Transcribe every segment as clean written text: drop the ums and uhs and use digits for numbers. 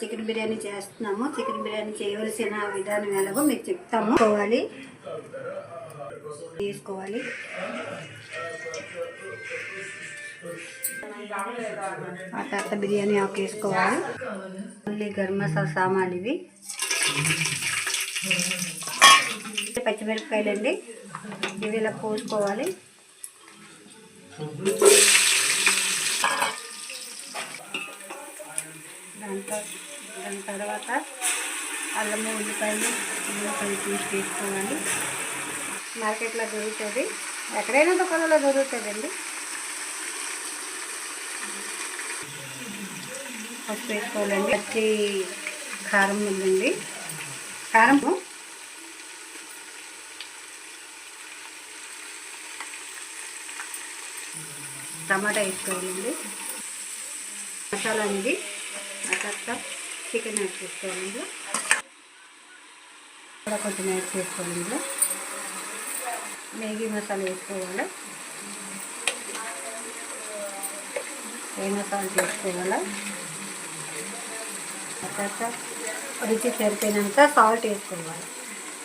Chicken biryani చేస్తున్నాము. Chicken biryani చేయవలసిన విధానం ఎలాగో మీకు చెప్తాము. తీసుకోవాలి ఆ తర్వాత బిర్యానీ ఆకు వేసుకోవాలి. మళ్ళీ గరం మసాలా సామాన్లు ఇవి పచ్చిమిరపకాయలు అండి, ఇవి ఇలా పోసుకోవాలి. దాని తర్వాత అల్లము ఉల్లిపాయలు తీసుకోవాలి. మార్కెట్లో దొరుకుతుంది, ఎక్కడైనా దుకాణంలో దొరుకుతుందండి. పసుపు వేసుకోవాలండి. పచ్చి కారం ఉందండి, కారం టమాటా వేసుకోవాలండి. మసాలా అనేది ఆ తర్వాత చికెన్ యాడ్ చేసుకోవాలి. ఇందులో కూడా కొంచెం యాడ్ చేసుకోవాలి. ఇందులో మ్యాగీ మసాలా వేసుకోవాలి. ఏ మసాలా చేసుకోవాలి. ఆ తర్వాత రుచి సరిపోయినంత సాల్ట్ వేసుకోవాలి.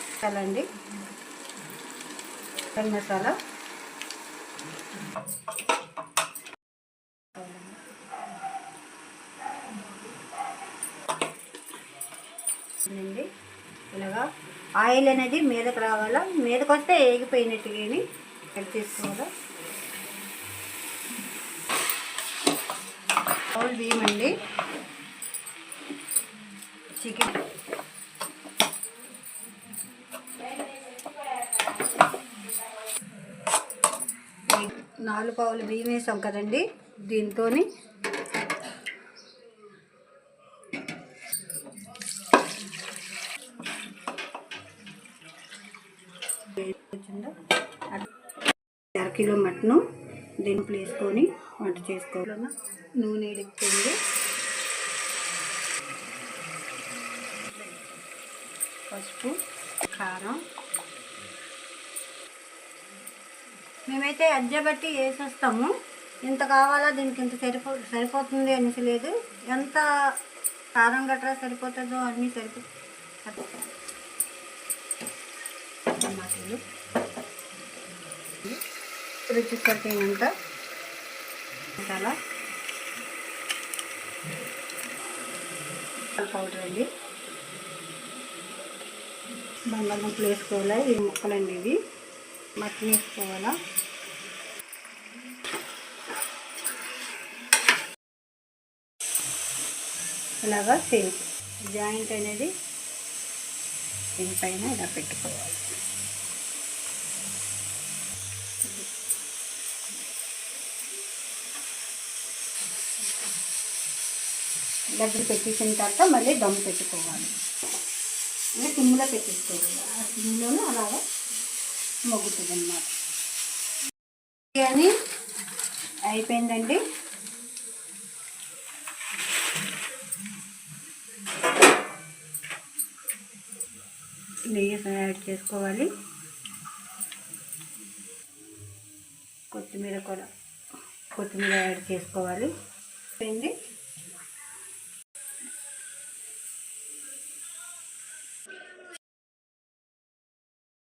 మసాలా అండి, చికెన్ మసాలా అండి. ఇలాగా ఆయిల్ అనేది మీదకి రావాలా, మీదకి వస్తే ఏగిపోయినట్టుగా కట్ చేసుకోవాలి. బౌల్ బియ్యం అండి, చికెన్ 4 పావులు బియ్యం వేసాం కదండి. దీంతో అరకిలో మటను దీంట్లో వేసుకొని వంట చేసుకోవాలి. నూనె ఎడుతుంది, పసుపు, కారం మేమైతే అజ్జబట్టి వేసేస్తాము. ఇంత కావాలా, దీనికి ఇంత సరిపోతుంది అనేసి లేదు. ఎంత కారం గట్రా సరిపోతుందో అన్నీ టమాటాలు రుచి సరిపోయినంత మసాలా పౌడర్ అండి, బంగాళదుంపలు వేసుకోవాలి. ఇవి ముక్కలండి, ఇవి మటన్ వేసుకోవాలా. ఇలాగా సేమ్ జాయింట్ అనేది దీనిపైన ఇలా పెట్టుకోవాలి. దగ్గర పెట్టేసిన తర్వాత మళ్ళీ దమ్ పెట్టుకోవాలి. అంటే సిమ్లో పెట్టేసుకోవాలి. ఆ సిమ్లోనే అలాగా మొగ్గుతుంది అన్నమాట. బిర్యానీ అయిపోయిందండి. నెయ్యి యాడ్ చేసుకోవాలి. కొత్తిమీర యాడ్ చేసుకోవాలి.